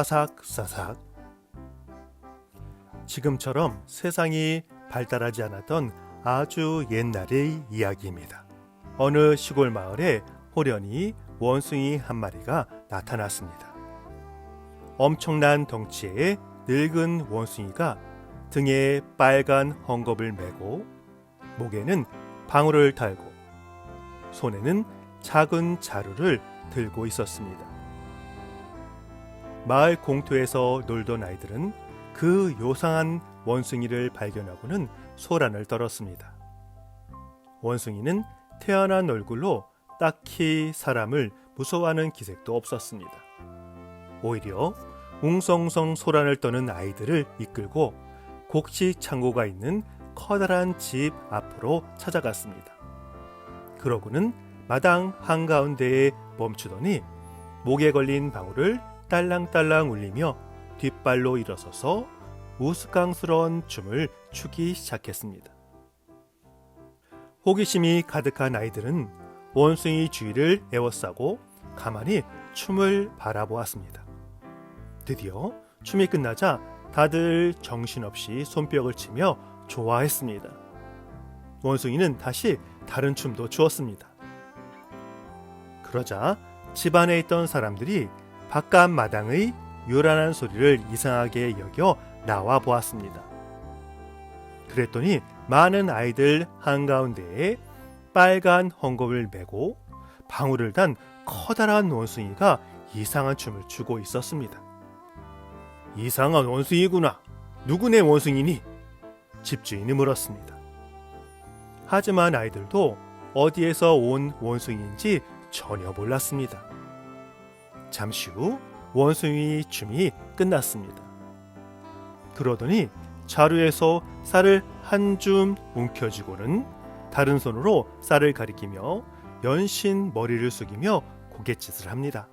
싸삭싸삭. 지금처럼 세상이 발달하지 않았던 아주 옛날의 이야기입니다. 어느 시골 마을에 호련히 원숭이 한 마리가 나타났습니다. 엄청난 덩치의 늙은 원숭이가 등에 빨간 헝겊을 메고 목에는 방울을 달고 손에는 작은 자루를 들고 있었습니다. 마을 공터에서 놀던 아이들은 그 요상한 원숭이를 발견하고는 소란을 떨었습니다. 원숭이는 태연한 얼굴로 딱히 사람을 무서워하는 기색도 없었습니다. 오히려 웅성성 소란을 떠는 아이들을 이끌고 곡식 창고가 있는 커다란 집 앞으로 찾아갔습니다. 그러고는 마당 한가운데에 멈추더니 목에 걸린 방울을 딸랑딸랑 울리며 뒷발로 일어서서 우스꽝스러운 춤을 추기 시작했습니다. 호기심이 가득한 아이들은 원숭이 주위를 에워싸고 가만히 춤을 바라보았습니다. 드디어 춤이 끝나자 다들 정신없이 손뼉을 치며 좋아했습니다. 원숭이는 다시 다른 춤도 추었습니다. 그러자 집안에 있던 사람들이 바깥 마당의 요란한 소리를 이상하게 여겨 나와 보았습니다. 그랬더니 많은 아이들 한가운데에 빨간 헝겊을 메고 방울을 단 커다란 원숭이가 이상한 춤을 추고 있었습니다. 이상한 원숭이구나. 누구네 원숭이니? 집주인이 물었습니다. 하지만 아이들도 어디에서 온 원숭이인지 전혀 몰랐습니다. 잠시 후 원숭이 춤이 끝났습니다. 그러더니 자루에서 쌀을 한 줌 움켜쥐고는 다른 손으로 쌀을 가리키며 연신 머리를 숙이며 고갯짓을 합니다.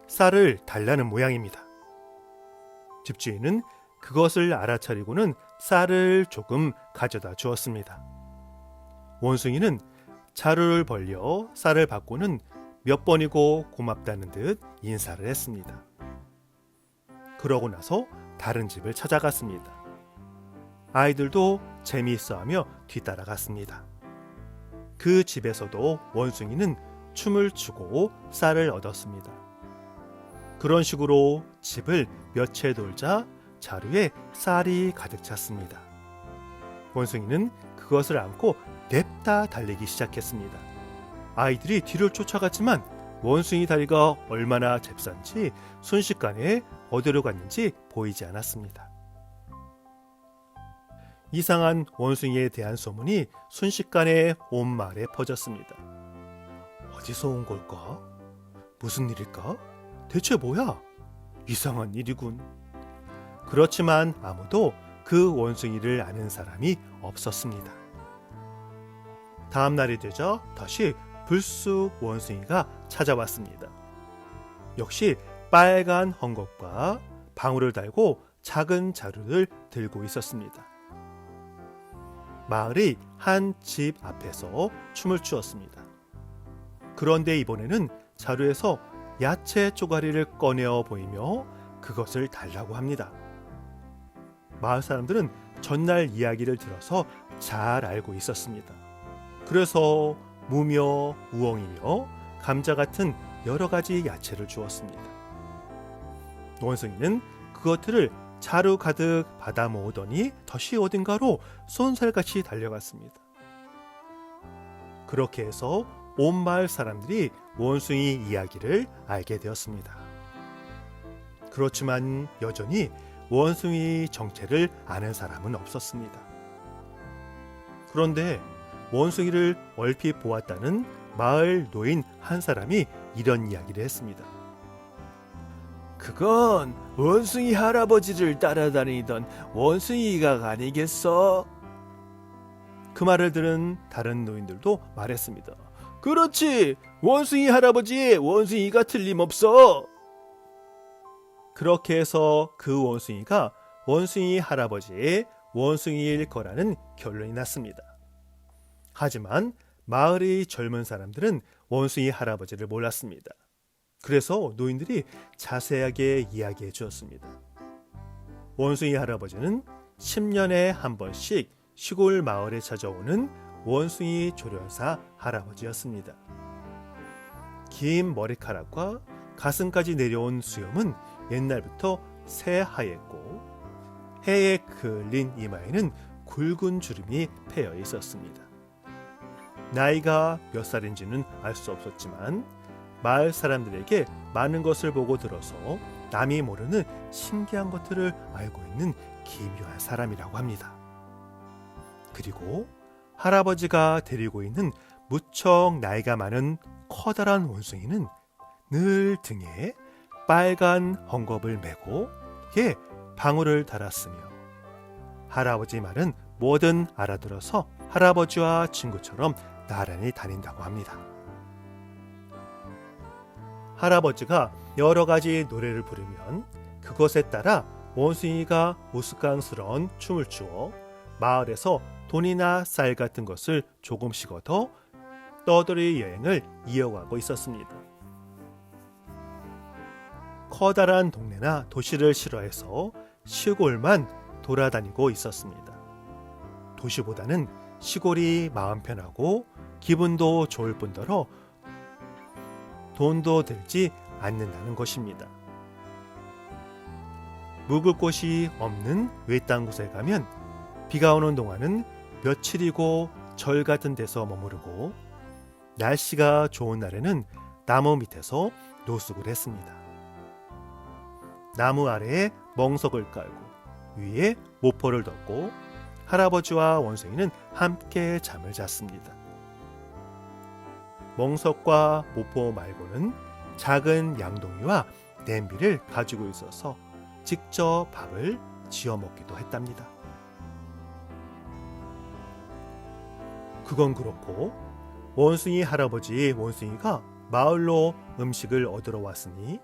쌀을 달라는 모양입니다. 집주인은 그것을 알아차리고는 쌀을 조금 가져다 주었습니다. 원숭이는 자루를 벌려 쌀을 받고는 몇 번이고 고맙다는 듯 인사를 했습니다. 그러고 나서 다른 집을 찾아갔습니다. 아이들도 재미있어하며 뒤따라갔습니다. 그 집에서도 원숭이는 춤을 추고 쌀을 얻었습니다. 그런 식으로 집을 몇 채 돌자 자루에 쌀이 가득 찼습니다. 원숭이는 그것을 안고 냅다 달리기 시작했습니다. 아이들이 뒤를 쫓아갔지만 원숭이 다리가 얼마나 잽싼지 순식간에 어디로 갔는지 보이지 않았습니다. 이상한 원숭이에 대한 소문이 순식간에 온 마을에 퍼졌습니다. 어디서 온 걸까? 무슨 일일까? 대체 뭐야? 이상한 일이군. 그렇지만 아무도 그 원숭이를 아는 사람이 없었습니다. 다음 날이 되자 다시 불쑥 원숭이가 찾아왔습니다. 역시 빨간 헝겊과 방울을 달고 작은 자루를 들고 있었습니다. 마을의 한 집 앞에서 춤을 추었습니다. 그런데 이번에는 자루에서 야채 쪼가리를 꺼내어 보이며 그것을 달라고 합니다. 마을 사람들은 전날 이야기를 들어서 잘 알고 있었습니다. 그래서 무며 우엉이며 감자 같은 여러 가지 야채를 주었습니다. 원숭이는 그것들을 자루 가득 받아 모으더니 다시 어딘가로 쏜살같이 달려갔습니다. 그렇게 해서 온 마을 사람들이 원숭이 이야기를 알게 되었습니다. 그렇지만 여전히 원숭이 정체를 아는 사람은 없었습니다. 그런데 원숭이를 얼핏 보았다는 마을 노인 한 사람이 이런 이야기를 했습니다. 그건 원숭이 할아버지를 따라다니던 원숭이가 아니겠어? 그 말을 들은 다른 노인들도 말했습니다. 그렇지! 원숭이 할아버지의 원숭이가 틀림없어! 그렇게 해서 그 원숭이가 원숭이 할아버지의 원숭이일 거라는 결론이 났습니다. 하지만 마을의 젊은 사람들은 원숭이 할아버지를 몰랐습니다. 그래서 노인들이 자세하게 이야기해 주었습니다. 원숭이 할아버지는 10년에 한 번씩 시골 마을에 찾아오는 원숭이 조련사 할아버지였습니다. 긴 머리카락과 가슴까지 내려온 수염은 옛날부터 새하얗고 해에 그을린 이마에는 굵은 주름이 패여 있었습니다. 나이가 몇 살인지는 알 수 없었지만 마을 사람들에게 많은 것을 보고 들어서 남이 모르는 신기한 것들을 알고 있는 기묘한 사람이라고 합니다. 그리고 할아버지가 데리고 있는 무척 나이가 많은 커다란 원숭이는 늘 등에 빨간 헝겊을 메고 이에 방울을 달았으며 할아버지 말은 뭐든 알아들어서 할아버지와 친구처럼 나란히 다닌다고 합니다. 할아버지가 여러 가지 노래를 부르면 그것에 따라 원숭이가 우스꽝스러운 춤을 추어 마을에서 돈이나 쌀 같은 것을 조금씩 얻어 떠돌이 여행을 이어가고 있었습니다. 커다란 동네나 도시를 싫어해서 시골만 돌아다니고 있었습니다. 도시보다는 시골이 마음 편하고 기분도 좋을 뿐더러 돈도 들지 않는다는 것입니다. 묵을 곳이 없는 외딴 곳에 가면 비가 오는 동안은 며칠이고 절 같은 데서 머무르고 날씨가 좋은 날에는 나무 밑에서 노숙을 했습니다. 나무 아래에 멍석을 깔고 위에 모포를 덮고 할아버지와 원숭이는 함께 잠을 잤습니다. 멍석과 모포 말고는 작은 양동이와 냄비를 가지고 있어서 직접 밥을 지어 먹기도 했답니다. 그건 그렇고 원숭이 할아버지 원숭이가 마을로 음식을 얻으러 왔으니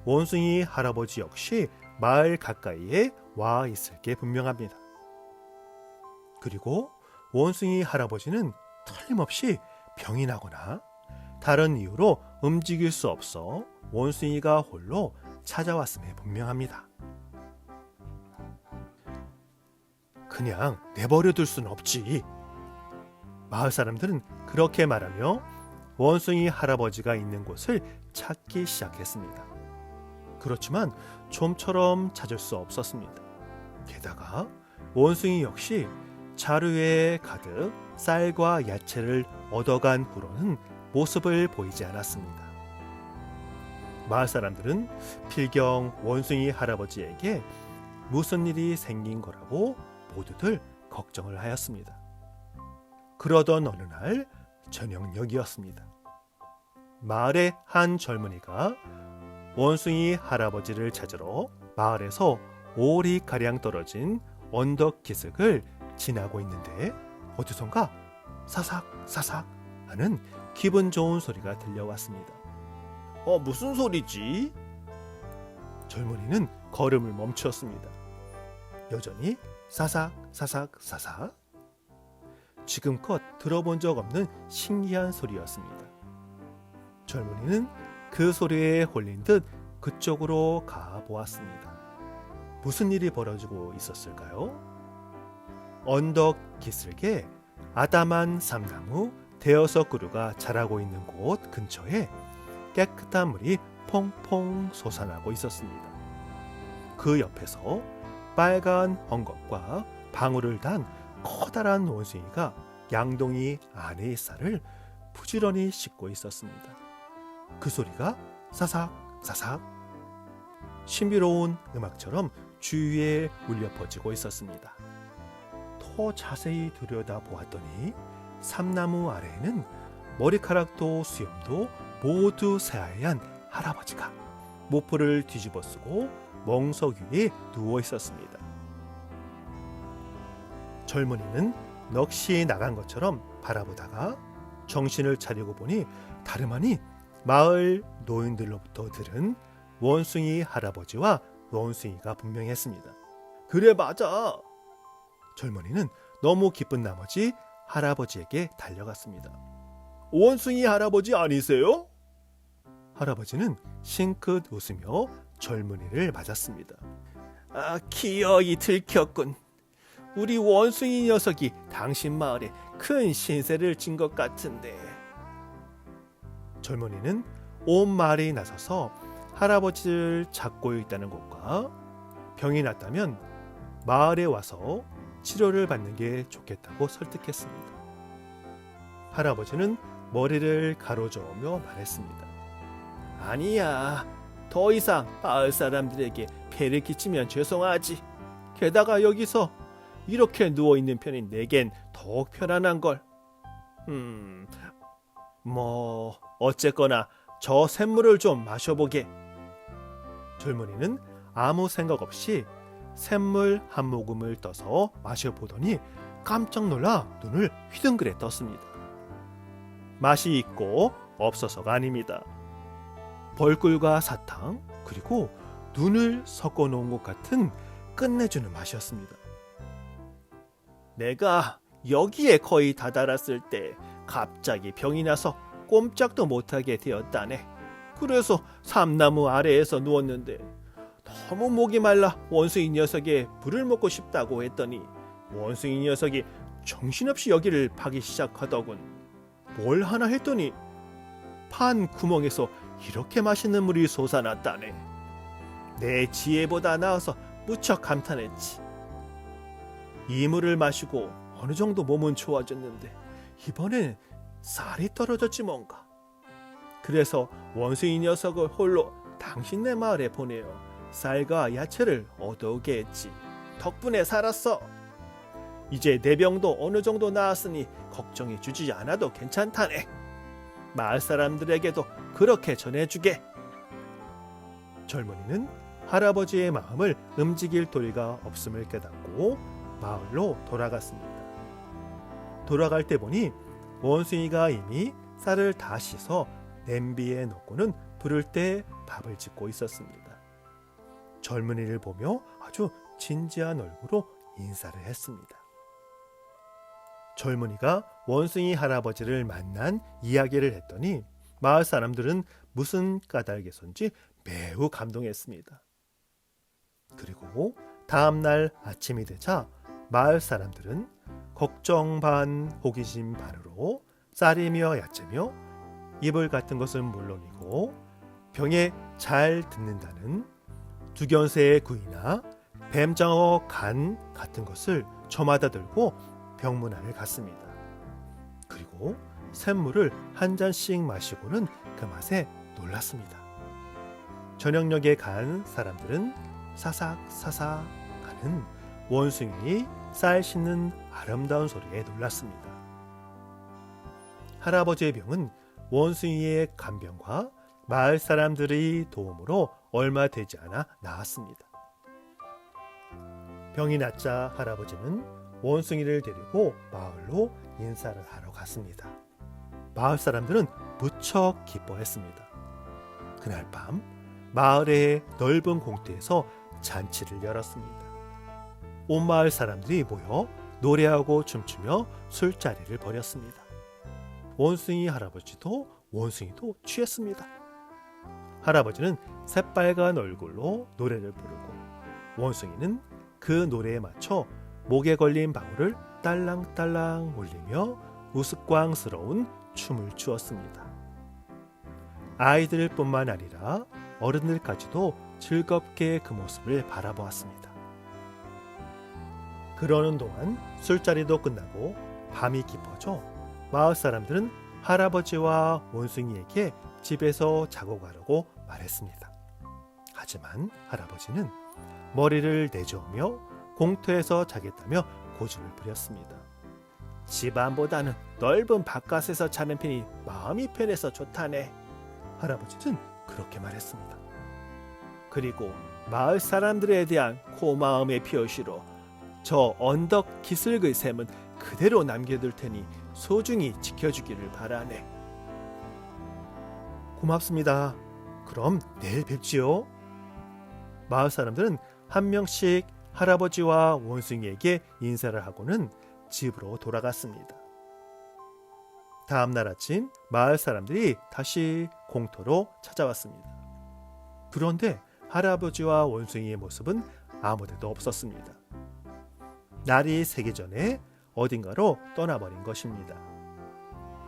원숭이 할아버지 역시 마을 가까이에 와 있을 게 분명합니다. 그리고 원숭이 할아버지는 틀림없이 병이 나거나 다른 이유로 움직일 수 없어 원숭이가 홀로 찾아왔음에 분명합니다. 그냥 내버려둘 수는 없지. 마을 사람들은 그렇게 말하며 원숭이 할아버지가 있는 곳을 찾기 시작했습니다. 그렇지만 좀처럼 찾을 수 없었습니다. 게다가 원숭이 역시 자루에 가득 쌀과 야채를 얻어간 후로는 모습을 보이지 않았습니다. 마을 사람들은 필경 원숭이 할아버지에게 무슨 일이 생긴 거라고 모두들 걱정을 하였습니다. 그러던 어느 날 저녁녘이었습니다. 마을의 한 젊은이가 원숭이 할아버지를 찾으러 마을에서 오리가량 떨어진 언덕 기슭을 지나고 있는데 어디선가 사삭사삭 하는 기분 좋은 소리가 들려왔습니다. 무슨 소리지? 젊은이는 걸음을 멈추었습니다. 여전히 사삭사삭사삭. 지금껏 들어본 적 없는 신기한 소리였습니다. 젊은이는 그 소리에 홀린 듯 그쪽으로 가보았습니다. 무슨 일이 벌어지고 있었을까요? 언덕 기슭에 아담한 삼나무 대여섯 그루가 자라고 있는 곳 근처에 깨끗한 물이 퐁퐁 솟아나고 있었습니다. 그 옆에서 빨간 헝겊과 방울을 단 커다란 원숭이가 양동이 안의 쌀을 부지런히 씻고 있었습니다. 그 소리가 사삭사삭 신비로운 음악처럼 주위에 울려 퍼지고 있었습니다. 더 자세히 들여다보았더니 삼나무 아래에는 머리카락도 수염도 모두 새하얀 할아버지가 모포를 뒤집어 쓰고 멍석 위에 누워 있었습니다. 젊은이는 넋이 나간 것처럼 바라보다가 정신을 차리고 보니 다름 아닌 마을 노인들로부터 들은 원숭이 할아버지와 원숭이가 분명했습니다. 그래, 맞아. 젊은이는 너무 기쁜 나머지 할아버지에게 달려갔습니다. 원숭이 할아버지 아니세요? 할아버지는 싱긋 웃으며 젊은이를 맞았습니다. 기어이 들켰군. 우리 원숭이 녀석이 당신 마을에 큰 신세를 진 것 같은데. 젊은이는 온 마을이 나서서 할아버지를 찾고 있다는 것과 병이 났다면 마을에 와서 치료를 받는 게 좋겠다고 설득했습니다. 할아버지는 머리를 가로저으며 말했습니다. 아니야. 더 이상 마을 사람들에게 폐를 끼치면 죄송하지. 게다가 여기서 이렇게 누워있는 편이 내겐 더욱 편안한걸. 어쨌거나 저 샘물을 좀 마셔보게. 젊은이는 아무 생각 없이 샘물 한 모금을 떠서 마셔보더니 깜짝 놀라 눈을 휘둥그레 떴습니다. 맛이 있고 없어서가 아닙니다. 벌꿀과 사탕 그리고 눈을 섞어 놓은 것 같은 끝내주는 맛이었습니다. 내가 여기에 거의 다다랐을 때 갑자기 병이 나서 꼼짝도 못하게 되었다네. 그래서 삼나무 아래에서 누웠는데 너무 목이 말라 원숭이 녀석에 불을 먹고 싶다고 했더니 원숭이 녀석이 정신없이 여기를 파기 시작하더군. 뭘 하나 했더니 판 구멍에서 이렇게 맛있는 물이 솟아났다네. 내 지혜보다 나아서 무척 감탄했지. 이 물을 마시고 어느 정도 몸은 좋아졌는데 이번엔 살이 떨어졌지 뭔가. 그래서 원숭이 녀석을 홀로 당신네 마을에 보내어 쌀과 야채를 얻어오게 했지. 덕분에 살았어. 이제 내 병도 어느 정도 나았으니 걱정해 주지 않아도 괜찮다네. 마을 사람들에게도 그렇게 전해주게. 젊은이는 할아버지의 마음을 움직일 도리가 없음을 깨닫고 마을로 돌아갔습니다. 돌아갈 때 보니 원숭이가 이미 쌀을 다 씻어 냄비에 넣고는 부를 때 밥을 짓고 있었습니다. 젊은이를 보며 아주 진지한 얼굴로 인사를 했습니다. 젊은이가 원숭이 할아버지를 만난 이야기를 했더니 마을 사람들은 무슨 까닭에선지 매우 감동했습니다. 그리고 다음날 아침이 되자 마을 사람들은 걱정 반 호기심 반으로 쌀이며 야채며 이불 같은 것은 물론이고 병에 잘 듣는다는 두견새의 구이나 뱀장어 간 같은 것을 저마다 들고 병문 안을 갔습니다. 그리고 샘물을 한 잔씩 마시고는 그 맛에 놀랐습니다. 저녁녘에 간 사람들은 사삭사삭 하는 원숭이 쌀 씻는 아름다운 소리에 놀랐습니다. 할아버지의 병은 원숭이의 간병과 마을 사람들의 도움으로 얼마 되지 않아 나았습니다. 병이 낫자 할아버지는 원숭이를 데리고 마을로 인사를 하러 갔습니다. 마을 사람들은 무척 기뻐했습니다. 그날 밤 마을의 넓은 공터에서 잔치를 열었습니다. 온 마을 사람들이 모여 노래하고 춤추며 술자리를 벌였습니다. 원숭이 할아버지도 원숭이도 취했습니다. 할아버지는 새빨간 얼굴로 노래를 부르고 원숭이는 그 노래에 맞춰 목에 걸린 방울을 딸랑딸랑 울리며 우스꽝스러운 춤을 추었습니다. 아이들뿐만 아니라 어른들까지도 즐겁게 그 모습을 바라보았습니다. 그러는 동안 술자리도 끝나고 밤이 깊어져 마을 사람들은 할아버지와 원숭이에게 집에서 자고 가라고 말했습니다. 하지만 할아버지는 머리를 내저으며 공터에서 자겠다며 고집을 부렸습니다. 집안보다는 넓은 바깥에서 자는 편이 마음이 편해서 좋다네. 할아버지는 그렇게 말했습니다. 그리고 마을 사람들에 대한 고마움의 표시로 저 언덕 기슭의 샘은 그대로 남겨둘 테니 소중히 지켜주기를 바라네. 고맙습니다. 그럼 내일 뵙지요. 마을 사람들은 한 명씩 할아버지와 원숭이에게 인사를 하고는 집으로 돌아갔습니다. 다음 날 아침 마을 사람들이 다시 공터로 찾아왔습니다. 그런데 할아버지와 원숭이의 모습은 아무데도 없었습니다. 날이 새기 전에 어딘가로 떠나버린 것입니다.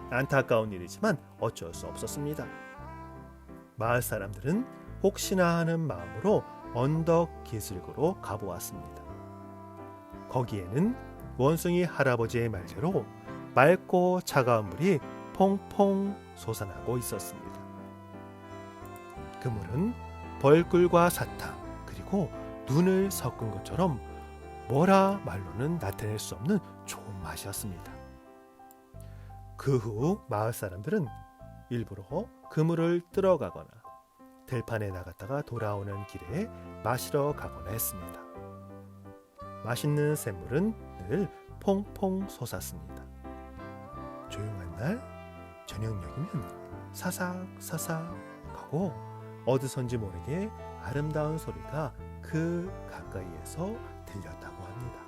안타까운 일이지만 어쩔 수 없었습니다. 마을 사람들은 혹시나 하는 마음으로 언덕 기슭으로 가보았습니다. 거기에는 원숭이 할아버지의 말대로 맑고 차가운 물이 퐁퐁 솟아나고 있었습니다. 그 물은 벌꿀과 사탕 그리고 눈을 섞은 것처럼 뭐라 말로는 나타낼 수 없는 좋은 맛이었습니다. 그 후 마을 사람들은 일부러 그 물을 들어가거나 들판에 나갔다가 돌아오는 길에 마시러 가거나 했습니다. 맛있는 샘물은 늘 퐁퐁 솟았습니다. 조용한 날 저녁녘이면 사삭사삭 하고 어디선지 모르게 아름다운 소리가 그 가까이에서 들렸다고 합니다.